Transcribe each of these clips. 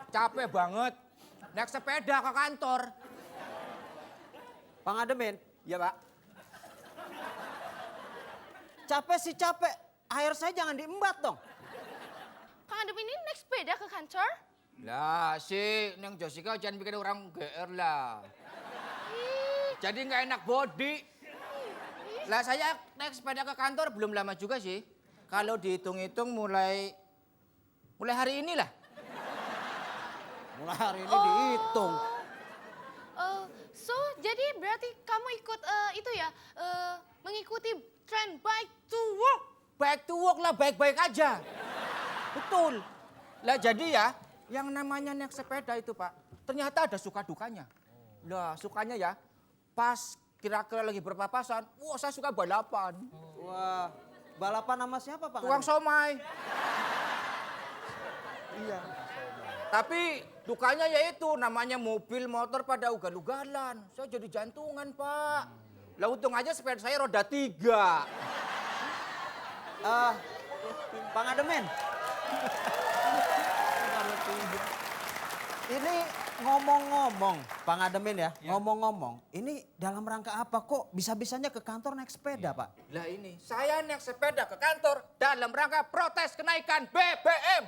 capek banget. Naik sepeda ke kantor. Pangademen, Iya, Pak. capek sih capek. Air saya jangan diembat dong. Kang Adem ini naik sepeda ke kantor? Lah sih, Neng Jessica jangan bikin orang GR lah. Jadi nggak enak body. Lah saya naik sepeda ke kantor belum lama juga sih. Kalau dihitung-hitung mulai hari ini lah. Mulai hari ini dihitung. So, jadi berarti kamu ikut itu ya, mengikuti tren bike to work? Back to work lah, baik-baik aja. Betul. Lah jadi ya, yang namanya naik sepeda itu Pak, ternyata ada suka dukanya. Lah sukanya ya, pas kira-kira lagi berpapasan, wah saya suka balapan. Wah, balapan sama siapa Pak? Tukang somai. Iya. Tapi dukanya yaitu namanya mobil motor pada ugal-ugalan. Saya jadi jantungan Pak. Lah untung aja sepeda saya roda 3. Pangademen. Ini ngomong-ngomong, Pangademen ya, ngomong-ngomong. Ini dalam rangka apa kok bisa-bisanya ke kantor naik sepeda Pak? Lah ini, saya naik sepeda ke kantor dalam rangka protes kenaikan BBM.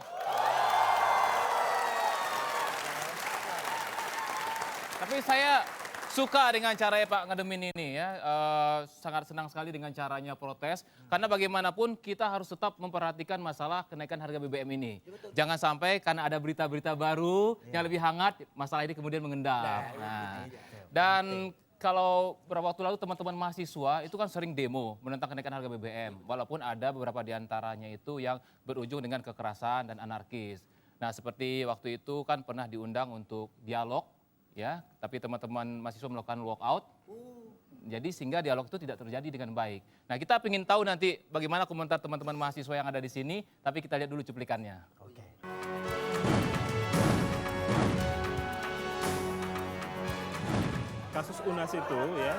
Tapi saya suka dengan caranya Pak Ngademin ini ya. Sangat senang sekali dengan caranya protes. Karena bagaimanapun kita harus tetap memperhatikan masalah kenaikan harga BBM ini. Jangan sampai karena ada berita-berita baru yang lebih hangat, masalah ini kemudian mengendap. Nah, dan kalau beberapa waktu lalu teman-teman mahasiswa itu kan sering demo menentang kenaikan harga BBM. Walaupun ada beberapa diantaranya itu yang berujung dengan kekerasan dan anarkis. Nah seperti waktu itu kan pernah diundang untuk dialog. Ya, tapi teman-teman mahasiswa melakukan walkout, jadi sehingga dialog itu tidak terjadi dengan baik. Nah, kita ingin tahu nanti bagaimana komentar teman-teman mahasiswa yang ada di sini, tapi kita lihat dulu cuplikannya. Oke. Kasus UNAS itu ya,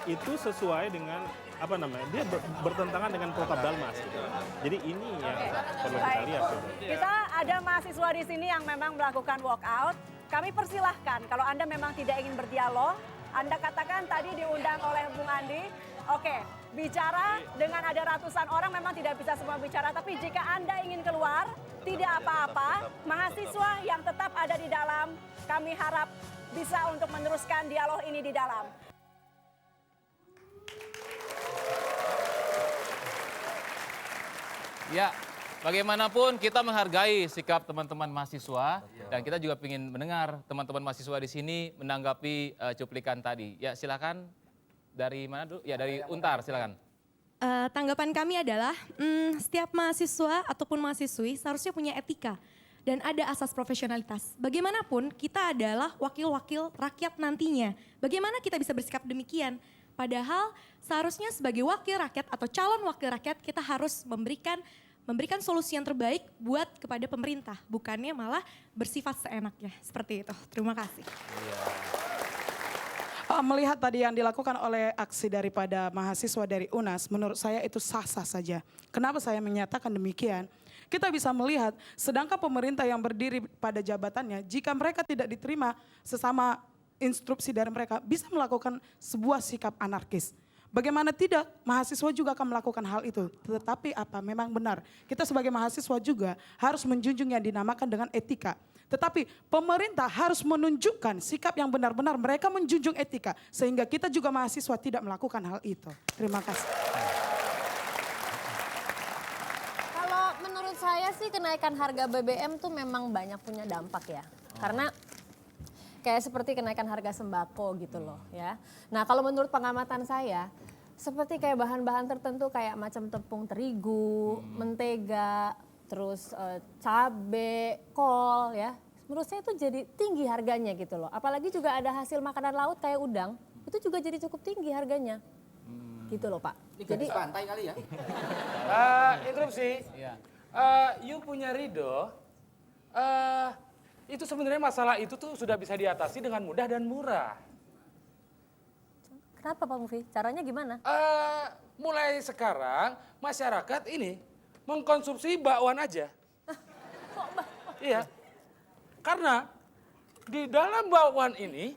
itu sesuai dengan apa namanya? Dia bertentangan dengan Protap Dalmas. Gitu. Jadi ini yang perlu kita lihat. Gitu. Kita ada mahasiswa di sini yang memang melakukan walkout. Kami persilahkan kalau Anda memang tidak ingin berdialog, Anda katakan tadi diundang oleh Bung Andi, oke, bicara dengan ada ratusan orang memang tidak bisa semua bicara, tapi jika Anda ingin keluar, tidak apa-apa, mahasiswa yang tetap ada di dalam, kami harap bisa untuk meneruskan dialog ini di dalam. Ya, bagaimanapun kita menghargai sikap teman-teman mahasiswa dan kita juga ingin mendengar teman-teman mahasiswa di sini menanggapi cuplikan tadi. Ya, silakan dari mana dulu? Ya, dari Untar, silakan. Tanggapan kami adalah setiap mahasiswa ataupun mahasiswi seharusnya punya etika dan ada asas profesionalitas. Bagaimanapun kita adalah wakil-wakil rakyat nantinya. Bagaimana kita bisa bersikap demikian? Padahal seharusnya sebagai wakil rakyat atau calon wakil rakyat kita harus memberikan solusi yang terbaik buat kepada pemerintah. Bukannya malah bersifat seenaknya. Seperti itu. Terima kasih. Melihat tadi yang dilakukan oleh aksi daripada mahasiswa dari UNAS, menurut saya itu sah-sah saja. Kenapa saya menyatakan demikian? Kita bisa melihat, sedangkan pemerintah yang berdiri pada jabatannya, jika mereka tidak diterima sesama instruksi dari mereka, bisa melakukan sebuah sikap anarkis. Bagaimana tidak, mahasiswa juga akan melakukan hal itu. Tetapi apa, memang benar, kita sebagai mahasiswa juga harus menjunjung yang dinamakan dengan etika. Tetapi pemerintah harus menunjukkan sikap yang benar-benar mereka menjunjung etika. Sehingga kita juga mahasiswa tidak melakukan hal itu. Terima kasih. Kalau menurut saya sih kenaikan harga BBM tuh memang banyak punya dampak ya. Karena kayak seperti kenaikan harga sembako gitu loh ya. Nah kalau menurut pengamatan saya, seperti kayak bahan-bahan tertentu kayak macam tepung terigu, mentega, terus cabe, kol ya. Menurut saya itu jadi tinggi harganya gitu loh. Apalagi juga ada hasil makanan laut kayak udang, itu juga jadi cukup tinggi harganya. Gitu loh Pak. Jadi pantai kali ya. Interupsi. Ya. You punya Ridho, itu sebenarnya masalah itu tuh sudah bisa diatasi dengan mudah dan murah. Kenapa Pak Mufi? Caranya gimana? Mulai sekarang masyarakat ini mengkonsumsi bakwan aja. Kok Iya. Karena di dalam bakwan ini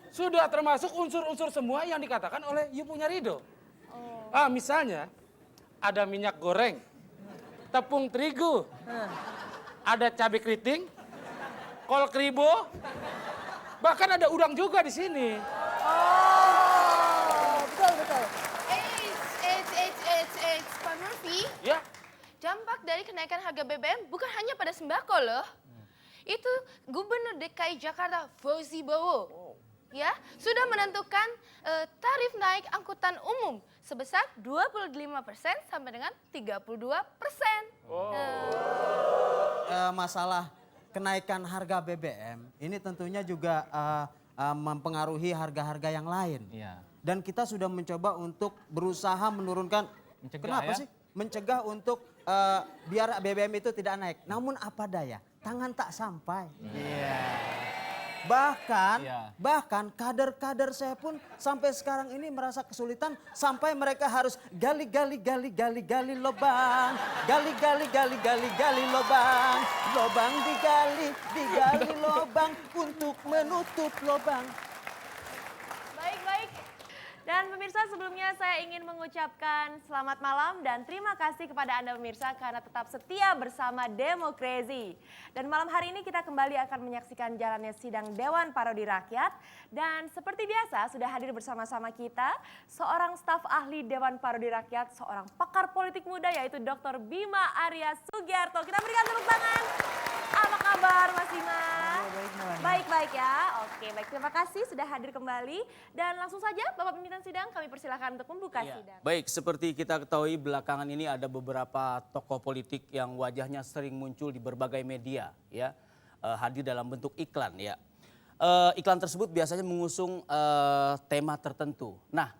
sudah termasuk unsur-unsur semua yang dikatakan oleh You punya Rido. Misalnya ada minyak goreng, tepung terigu, ada cabai keriting, kol keribo, bahkan ada udang juga di sini. Betul. Pak Murphy. Ya, Dampak dari kenaikan harga BBM bukan hanya pada sembako loh. Itu Gubernur DKI Jakarta Fauzi Bowo ya sudah menentukan tarif naik angkutan umum sebesar 25% sampai dengan 32%. Masalah kenaikan harga BBM ini tentunya juga mempengaruhi harga-harga yang lain. Iya. Dan kita sudah mencoba untuk berusaha menurunkan. Mencegah, Kenapa ya? sih? Mencegah untuk biar BBM itu tidak naik. Namun apa daya, tangan tak sampai. Bahkan kader-kader saya pun sampai sekarang ini merasa kesulitan sampai mereka harus gali lubang, gali lubang, lubang digali lubang untuk menutup lubang. Baik. Dan pemirsa, sebelumnya saya ingin mengucapkan selamat malam dan terima kasih kepada Anda pemirsa karena tetap setia bersama Demokrasi. Dan malam hari ini kita kembali akan menyaksikan jalannya sidang Dewan Parodi Rakyat. Dan seperti biasa sudah hadir bersama-sama kita seorang staf ahli Dewan Parodi Rakyat, seorang pakar politik muda yaitu Dr. Bima Arya Sugiarto. Kita berikan tepuk tangan. Apa kabar Mas Bima? Baik ya. Oke, baik. Terima kasih sudah hadir kembali. Dan langsung saja Bapak Pimpinan Sidang kami persilahkan untuk membuka sidang. Baik, seperti kita ketahui belakangan ini ada beberapa tokoh politik yang wajahnya sering muncul di berbagai media, ya, hadir dalam bentuk iklan, ya. Iklan tersebut biasanya mengusung tema tertentu. Nah,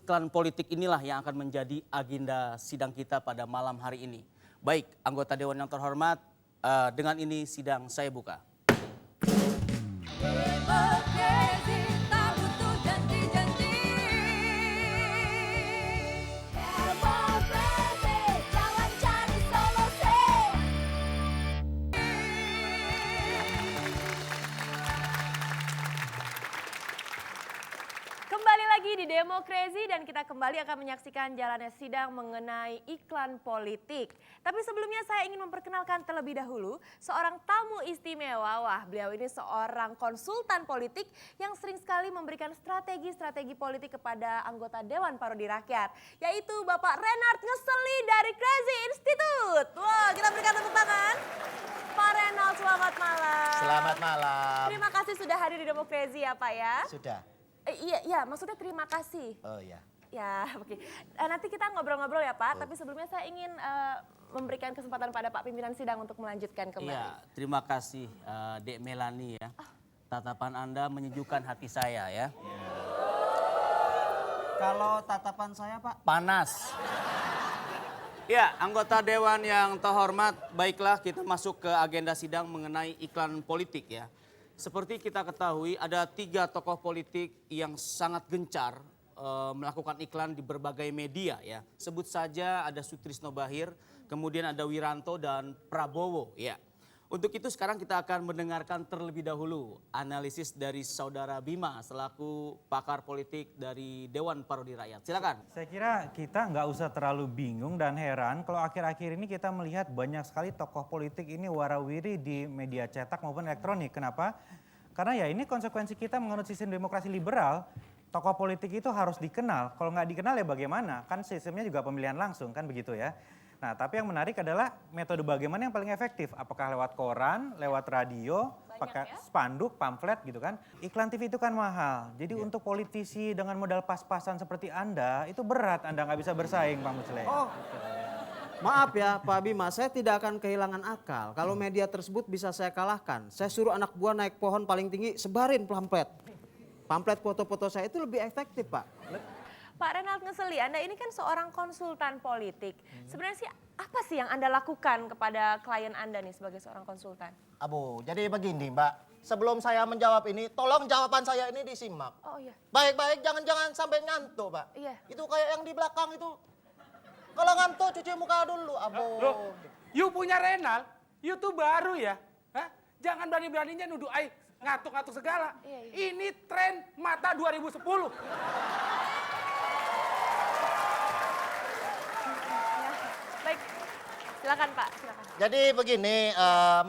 iklan politik inilah yang akan menjadi agenda sidang kita pada malam hari ini. Baik, anggota Dewan yang terhormat, dengan ini sidang saya buka. Demokrasi tak butuh janji-janji. Demokrasi jangan cari solusi. Kembali lagi di Demokrasi dan kita kembali akan menyaksikan jalannya sidang mengenai iklan politik. Tapi sebelumnya saya ingin memperkenalkan terlebih dahulu seorang tamu istimewa. Wah, beliau ini seorang konsultan politik yang sering sekali memberikan strategi-strategi politik kepada anggota Dewan Parodi Rakyat. Yaitu Bapak Renard Ngeseli dari Crazy Institute. Wah, kita berikan tepuk tangan. Pak Renald, selamat malam. Selamat malam. Terima kasih sudah hadir di Demokrasi ya Pak ya. Sudah. Iya, maksudnya terima kasih. Oh ya. Ya, oke. Nanti kita ngobrol-ngobrol ya Pak, tapi sebelumnya saya ingin memberikan kesempatan pada Pak Pimpinan Sidang untuk melanjutkan kembali. Iya, terima kasih Dek Melani ya. Tatapan Anda menyejukkan hati saya ya. Kalau tatapan saya Pak? Panas. Ya, anggota Dewan yang terhormat, baiklah kita masuk ke agenda sidang mengenai iklan politik ya. Seperti kita ketahui ada 3 tokoh politik yang sangat gencar melakukan iklan di berbagai media ya. Sebut saja ada Sutrisno Bahir, kemudian ada Wiranto dan Prabowo ya. Untuk itu sekarang kita akan mendengarkan terlebih dahulu analisis dari Saudara Bima selaku pakar politik dari Dewan Parodi Rakyat. Silakan. Saya kira kita nggak usah terlalu bingung dan heran kalau akhir-akhir ini kita melihat banyak sekali tokoh politik ini warawiri di media cetak maupun elektronik. Kenapa? Karena ya ini konsekuensi kita menganut sistem demokrasi liberal. Tokoh politik itu harus dikenal. Kalau nggak dikenal ya bagaimana? Kan sistemnya juga pemilihan langsung kan begitu ya. Nah tapi yang menarik adalah metode bagaimana yang paling efektif. Apakah lewat koran, lewat radio, pakai spanduk, pamflet gitu kan. Iklan TV itu kan mahal. Jadi untuk politisi dengan modal pas-pasan seperti Anda itu berat. Anda nggak bisa bersaing Pak Musle. Oh, maaf ya Pak Bima, saya tidak akan kehilangan akal. Kalau media tersebut bisa saya kalahkan. Saya suruh anak buah naik pohon paling tinggi, sebarin pamflet. Pamflet foto-foto saya itu lebih efektif Pak. Pak Renald Ngeseli, Anda ini kan seorang konsultan politik. Sebenarnya sih apa sih yang Anda lakukan kepada klien Anda nih sebagai seorang konsultan? Abu, jadi begini Mbak. Sebelum saya menjawab ini, tolong jawaban saya ini disimak. Oh iya. Baik-baik, jangan sampai ngantuk Pak. Iya. Itu kayak yang di belakang itu. Kalau ngantuk cuci muka dulu, Abu. You punya Renal, you tuh baru ya. Hah? Jangan berani-beraninya nuduh Ai ngatuk-ngatuk segala. Iya. Ini tren mata 2010. Baik, silakan Pak, silakan. Jadi begini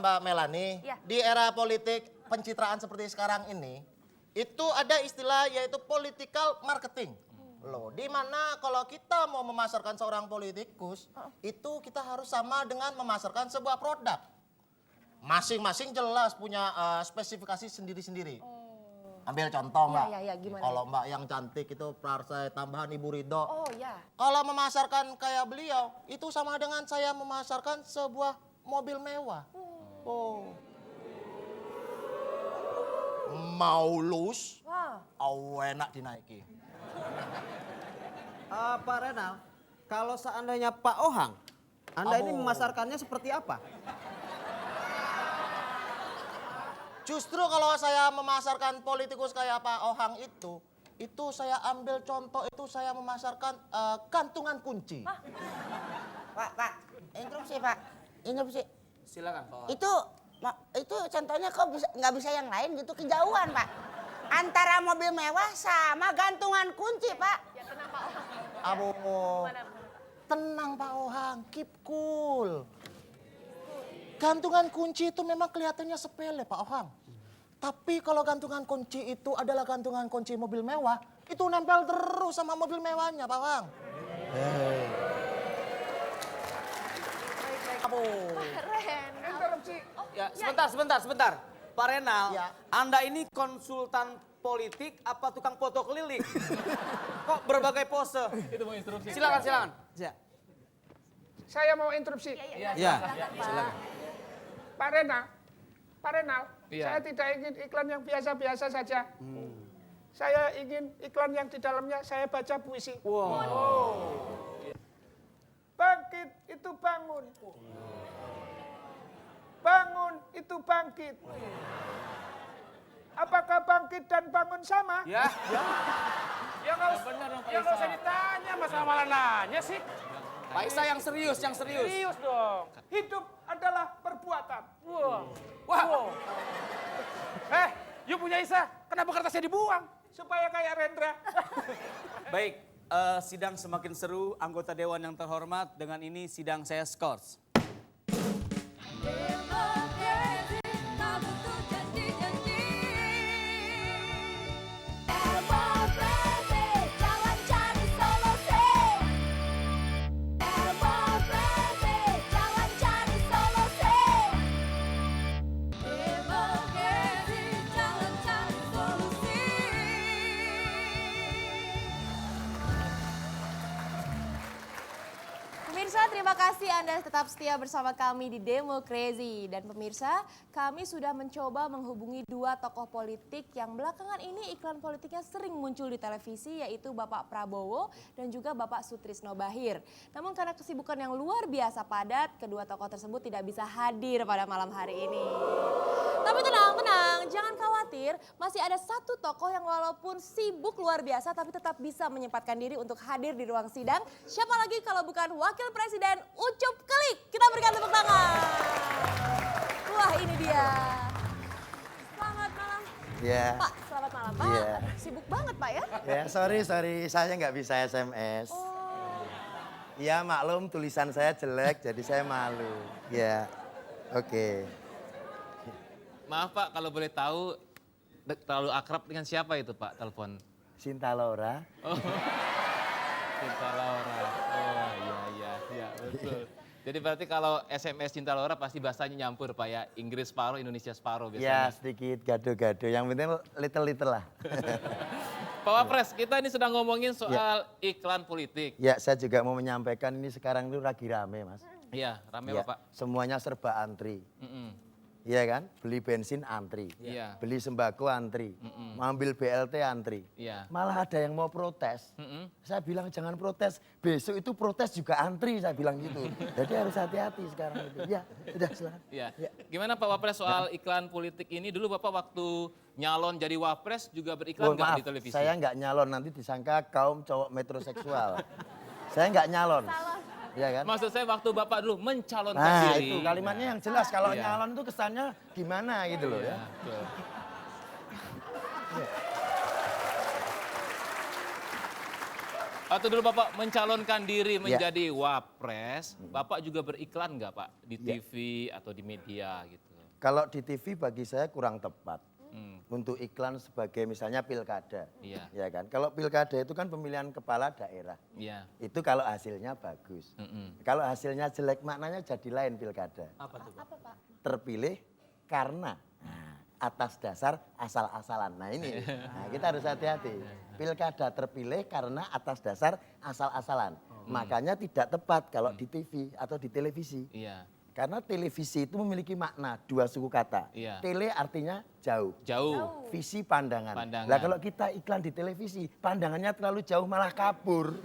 Mbak Melani, Ya. di era politik pencitraan seperti sekarang ini, itu ada istilah yaitu political marketing. Loh, di mana kalau kita mau memasarkan seorang politikus, itu kita harus sama dengan memasarkan sebuah produk. Masing-masing jelas punya spesifikasi sendiri-sendiri. Ambil contoh Mbak, Ya, gimana? kalau Mbak yang cantik itu partai tambahan Ibu Ridho. Oh ya. Kalau memasarkan kayak beliau, itu sama dengan saya memasarkan sebuah mobil mewah. Oh. Mau lus, Wah. enak dinaiki. Pak Renal, kalau seandainya Pak Ohang, Anda ini memasarkannya seperti apa? Justru kalau saya memasarkan politikus kayak Pak Ohang itu saya ambil contoh, itu saya memasarkan gantungan kunci. Pak, interupsi Pak, interupsi. Silakan Pak. Itu contohnya kok nggak bisa yang lain gitu, kejauhan Pak. Antara mobil mewah sama gantungan kunci Pak. Ya tenang Pak Ohang. Abu, tenang Pak Ohang, keep cool. Gantungan kunci itu memang kelihatannya sepele Pak Ohang. Tapi kalau gantungan kunci itu adalah gantungan kunci mobil mewah, itu nempel terus sama mobil mewahnya Pak Ohang. Abu. Keren. Interupsi. Ya, sebentar. Pak Renal, Anda ini konsultan politik apa tukang foto keliling? Kok berbagai pose? Itu mau instruksi. Silakan. Saya mau interupsi. Ya, silakan. Pak Renal, saya tidak ingin iklan yang biasa-biasa saja. Saya ingin iklan yang di dalamnya saya baca puisi. Bangkit itu bangun. Bangun itu bangkit. Apakah bangkit dan bangun sama? Ya. Ya nggak usah ditanya, masa malah nanya sih. Pak Isa yang serius. Serius dong. Hidup adalah perbuatan. Wah. You punya Isa, kenapa kertasnya dibuang? Supaya kayak Rendra. Baik, sidang semakin seru. Anggota Dewan yang terhormat, dengan ini sidang saya skors. Demokrasi tak butuh janji-janji. Demokrasi jangan cari solusi. Demokrasi jangan cari solusi. Demokrasi jangan cari solusi. Pemirsa, terima kasih Anda tetap setia bersama kami di Demo Crazy. Dan pemirsa, kami sudah mencoba menghubungi dua tokoh politik yang belakangan ini iklan politiknya sering muncul di televisi, yaitu Bapak Prabowo dan juga Bapak Sutrisno Bachir. Namun karena kesibukan yang luar biasa padat, kedua tokoh tersebut tidak bisa hadir pada malam hari ini. Tapi tenang, jangan khawatir, masih ada satu tokoh yang walaupun sibuk luar biasa tapi tetap bisa menyempatkan diri untuk hadir di ruang sidang. Siapa lagi kalau bukan Wakil Presiden Ucup Klik. Kita berikan tepuk tangan. Wah, ini dia. Selamat malam. Ya. Pak, selamat malam Pak. Iya. Sibuk banget Pak ya? Ya, sorry, saya nggak bisa SMS. Ya, maklum tulisan saya jelek, jadi saya malu. Ya, oke. Maaf Pak, kalau boleh tahu terlalu akrab dengan siapa itu Pak telepon? Sinta Laura. Oh. Cinta Laura. Oh iya, betul. Jadi berarti kalau SMS Cinta Laura pasti bahasanya nyampur Pak ya, Inggris separuh, Indonesia separuh Ya, biasanya. sedikit gado-gado. Yang penting little-little lah. Pak Wapres, kita ini sedang ngomongin soal iklan politik. Ya, saya juga mau menyampaikan ini sekarang itu lagi rame, Mas. Iya, rame Ya, Pak. semuanya serba antri. Mm-mm. Iya kan? Beli bensin antri. Iya. Beli sembako antri. Ambil BLT antri. Iya. Malah ada yang mau protes. Saya bilang jangan protes. Besok itu protes juga antri, saya bilang gitu. Jadi harus hati-hati sekarang itu. Ya, sudah silakan. Iya. Gimana Pak Wapres soal iklan politik ini? Dulu Bapak waktu nyalon jadi Wapres juga beriklan nggak Maaf, di televisi? saya nggak nyalon, nanti disangka kaum cowok metroseksual. Saya nggak nyalon. Ya kan? Maksud saya waktu Bapak dulu mencalonkan Nah, diri. itu kalimatnya yang jelas. Kalau Iya. nyalon itu kesannya gimana gitu loh ya. Betul. Waktu dulu Bapak mencalonkan diri menjadi wapres, Bapak juga beriklan nggak Pak di TV atau di media gitu? Kalau di TV bagi saya kurang tepat. Untuk iklan sebagai misalnya pilkada. Iya. Ya kan? Kalau pilkada itu kan pemilihan kepala daerah. Iya. Itu kalau hasilnya bagus. Kalau hasilnya jelek maknanya jadi lain pilkada. Apa tuh Pak? Terpilih karena atas dasar asal-asalan. Nah ini, kita harus hati-hati. Pilkada terpilih karena atas dasar asal-asalan. Makanya tidak tepat kalau di TV atau di televisi. Iya. Karena televisi itu memiliki makna dua suku kata. Iya. Tele artinya jauh. Jauh. Visi pandangan. Pandangan. Nah kalau kita iklan di televisi, pandangannya terlalu jauh malah kabur.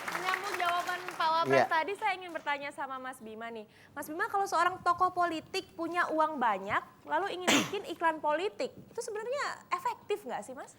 Menyambung jawaban Pak Wapres Iya. tadi, saya ingin bertanya sama Mas Bima nih. Mas Bima, kalau seorang tokoh politik punya uang banyak, lalu ingin bikin iklan politik, itu sebenarnya efektif nggak sih Mas?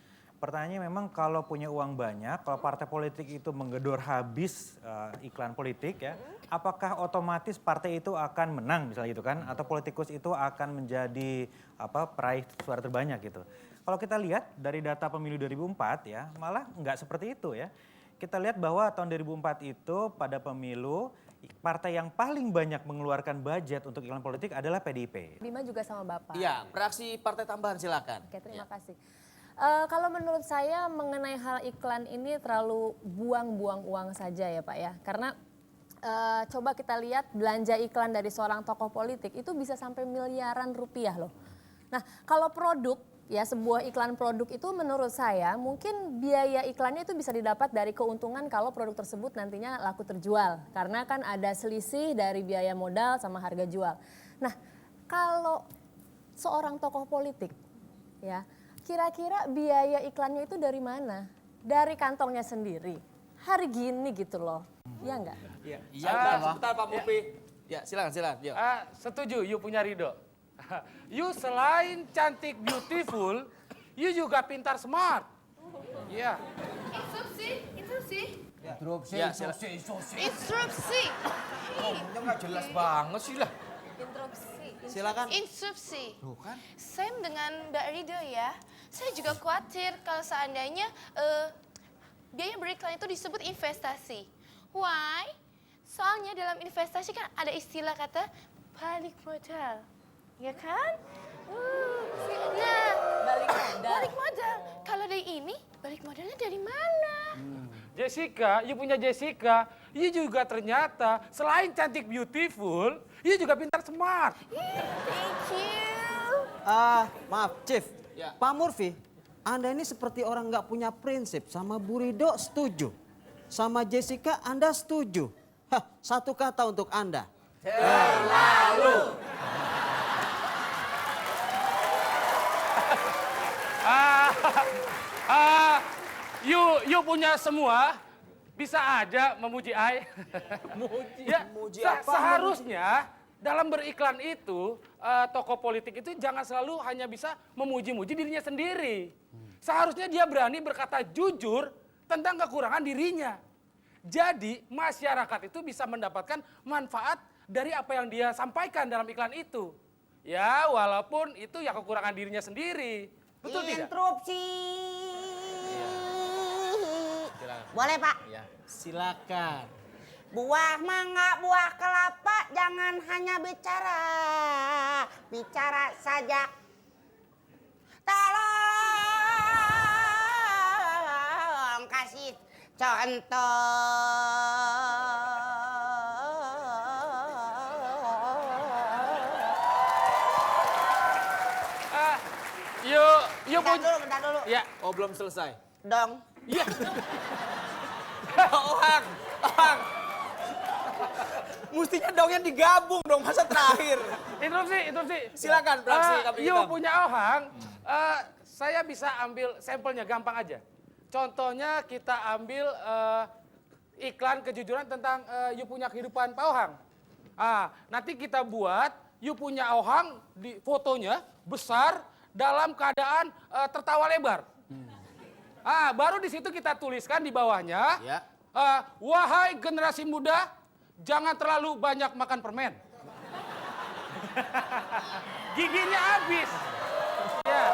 Pertanyaannya memang kalau punya uang banyak, kalau partai politik itu menggedor habis iklan politik ya, apakah otomatis partai itu akan menang misalnya gitu kan? Atau politikus itu akan menjadi peraih suara terbanyak gitu. Kalau kita lihat dari data pemilu 2004 ya, malah nggak seperti itu ya. Kita lihat bahwa tahun 2004 itu pada pemilu, partai yang paling banyak mengeluarkan budget untuk iklan politik adalah PDIP. Bima juga sama Bapak. Iya, fraksi partai tambahan silakan. Oke, terima kasih. Kalau menurut saya mengenai hal iklan ini terlalu buang-buang uang saja ya Pak ya. Karena coba kita lihat belanja iklan dari seorang tokoh politik itu bisa sampai miliaran rupiah loh. Nah kalau produk ya sebuah iklan produk itu menurut saya mungkin biaya iklannya itu bisa didapat dari keuntungan kalau produk tersebut nantinya laku terjual. Karena kan ada selisih dari biaya modal sama harga jual. Nah kalau seorang tokoh politik ya kira-kira biaya iklannya itu dari mana? Dari kantongnya sendiri. Hari gini gitu loh. Iya enggak? Iya. Sebentar Pak Mupi. Ya, silakan. Yuk. Setuju, you punya Ridho. You selain cantik, beautiful, you juga pintar, smart. Iya. Instruksi. Instruksi. Ya, Instruksi. Ngomongnya nggak jelas banget sih lah. Silakan. Instruksi. Same dengan Mbak Rido ya. Saya juga khawatir kalau seandainya biaya beriklan itu disebut investasi. Why? Soalnya dalam investasi kan ada istilah kata balik modal. Ya kan? Nah, balik modal. Kalau dari ini, balik modalnya dari mana? Jessica, you punya Jessica, you juga ternyata selain cantik, beautiful, you juga pintar, smart. Thank you. Maaf, Chief. Pak Murphy, Anda ini seperti orang nggak punya prinsip. Sama Bu Rido setuju. Sama Jessica Anda setuju. Hah, satu kata untuk Anda. Terlalu. You punya semua, bisa aja memuji I. Memuji apa? Seharusnya dalam beriklan itu, tokoh politik itu jangan selalu hanya bisa memuji-muji dirinya sendiri. Seharusnya dia berani berkata jujur tentang kekurangan dirinya. Jadi masyarakat itu bisa mendapatkan manfaat dari apa yang dia sampaikan dalam iklan itu. Ya walaupun itu ya kekurangan dirinya sendiri. Betul tidak? Interupsi. Boleh Pak? Ya, silakan. Buah mangga, buah kelapa, jangan hanya bicara. Bicara saja. Tolong kasih contoh. Bentar dulu. Ya. Oh belum selesai. Dong. Iya. Ohang. Mustinya dongnya digabung dong, masa terakhir. Interupsi. Silakan, fraksi kambing You hitam. punya ohang, saya bisa ambil sampelnya gampang aja. Contohnya kita ambil iklan kejujuran tentang you punya kehidupan Pak Ohang. Nanti kita buat you punya ohang di fotonya besar dalam keadaan tertawa lebar. Baru di situ kita tuliskan di bawahnya, Ya. wahai generasi muda, jangan terlalu banyak makan permen. Giginya habis. Ya.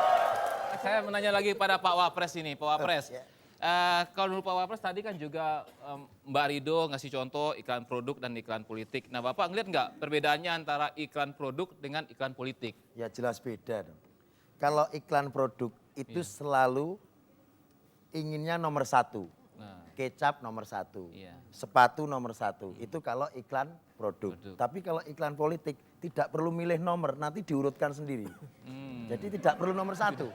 Saya menanya lagi pada Pak Wapres ini, Pak Wapres. Kalau menurut Pak Wapres tadi kan juga Mbak Rido ngasih contoh iklan produk dan iklan politik. Nah Bapak ngeliat nggak perbedaannya antara iklan produk dengan iklan politik? Ya jelas beda dong. Kalau iklan produk itu selalu inginnya nomor satu. Kecap nomor satu, sepatu nomor satu. Itu kalau iklan produk. Tapi kalau iklan politik tidak perlu milih nomor, nanti diurutkan sendiri. Jadi tidak perlu nomor satu.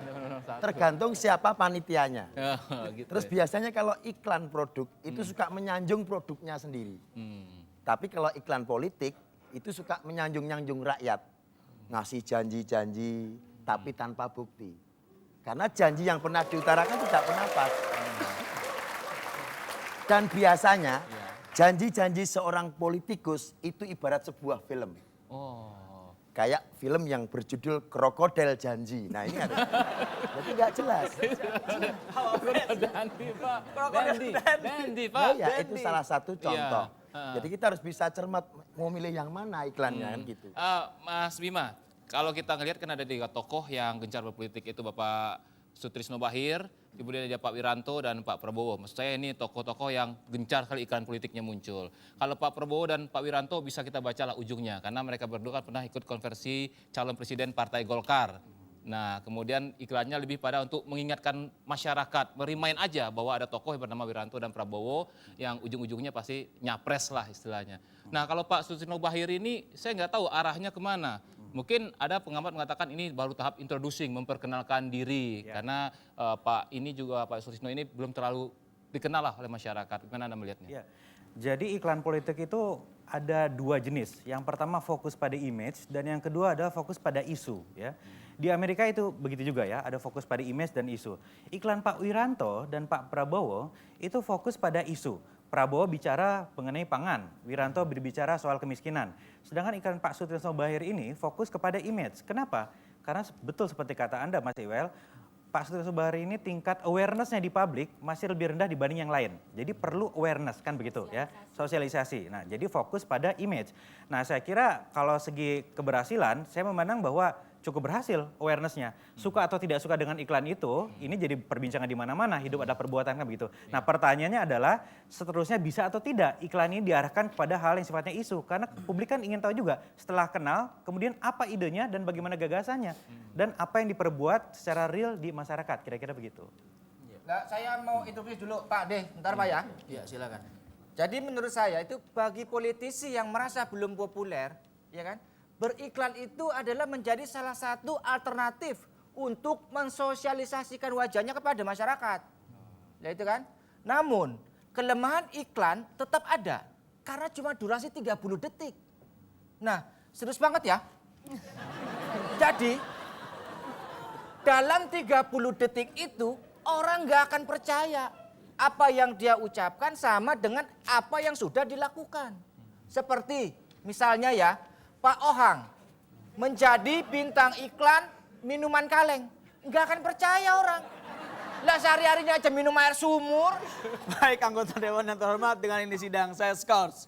Tergantung siapa panitianya. Gitu Terus biasanya kalau iklan produk itu suka menyanjung produknya sendiri. Tapi kalau iklan politik itu suka menyanjung-nyanjung rakyat. Ngasih janji-janji tapi tanpa bukti. Karena janji yang pernah diutarakan tidak pernah pas. Dan biasanya janji-janji seorang politikus itu ibarat sebuah film. Kayak film yang berjudul Krokodil Janji. Nah ini harus, jadi nggak jelas. Dandy Pak. Dandy Pak. Nah, ya itu salah satu contoh. Jadi kita harus bisa cermat mau milih yang mana iklannya kan gitu. Mas Bima, kalau kita ngelihat kan ada 3 tokoh yang gencar berpolitik, itu Bapak Sutrisno Bachir, kemudian ada Pak Wiranto dan Pak Prabowo. Maksud saya ini tokoh-tokoh yang gencar kali iklan politiknya muncul. Kalau Pak Prabowo dan Pak Wiranto bisa kita bacalah ujungnya, karena mereka berdua kan pernah ikut konversi calon presiden Partai Golkar. Nah kemudian iklannya lebih pada untuk mengingatkan masyarakat, merimain aja bahwa ada tokoh yang bernama Wiranto dan Prabowo yang ujung-ujungnya pasti nyapres lah istilahnya. Nah kalau Pak Sutrisno Bachir ini saya nggak tahu arahnya kemana. Mungkin ada pengamat mengatakan ini baru tahap introducing, memperkenalkan diri. Karena Pak Sutrisno ini belum terlalu dikenal lah oleh masyarakat. Gimana Anda melihatnya? Ya. Jadi iklan politik itu ada 2 jenis. Yang pertama fokus pada image dan yang kedua adalah fokus pada isu. Ya. Di Amerika itu begitu juga ya, ada fokus pada image dan isu. Iklan Pak Wiranto dan Pak Prabowo itu fokus pada isu. Prabowo bicara mengenai pangan, Wiranto berbicara soal kemiskinan. Sedangkan iklan Pak Sutrisno Bachir ini fokus kepada image. Kenapa? Karena betul seperti kata Anda Mas Iwel, Pak Sutrisno Bachir ini tingkat awareness-nya di publik masih lebih rendah dibanding yang lain. Jadi perlu awareness kan begitu ya, sosialisasi. Nah jadi fokus pada image. Nah saya kira kalau segi keberhasilan, saya memandang bahwa cukup berhasil awareness-nya. Suka atau tidak suka dengan iklan itu, ini jadi perbincangan di mana-mana, hidup ada perbuatan kan begitu. Nah pertanyaannya adalah seterusnya bisa atau tidak iklan ini diarahkan kepada hal yang sifatnya isu. Karena publik kan ingin tahu juga setelah kenal, kemudian apa idenya dan bagaimana gagasannya. Dan apa yang diperbuat secara real di masyarakat, kira-kira begitu. Nah, saya mau interview dulu Pak Deh, bentar Pak ya. Iya silakan. Jadi menurut saya itu bagi politisi yang merasa belum populer, ya kan? Beriklan itu adalah menjadi salah satu alternatif untuk mensosialisasikan wajahnya kepada masyarakat. Ya itu kan? Namun kelemahan iklan tetap ada karena cuma durasi 30 detik. Nah, serius banget ya. Jadi dalam 30 detik itu orang nggak akan percaya apa yang dia ucapkan sama dengan apa yang sudah dilakukan. Seperti misalnya ya, Pak Ohang menjadi bintang iklan minuman kaleng. Nggak akan percaya orang. Lah sehari-harinya aja minum air sumur. Baik anggota Dewan yang terhormat, dengan ini sidang saya skors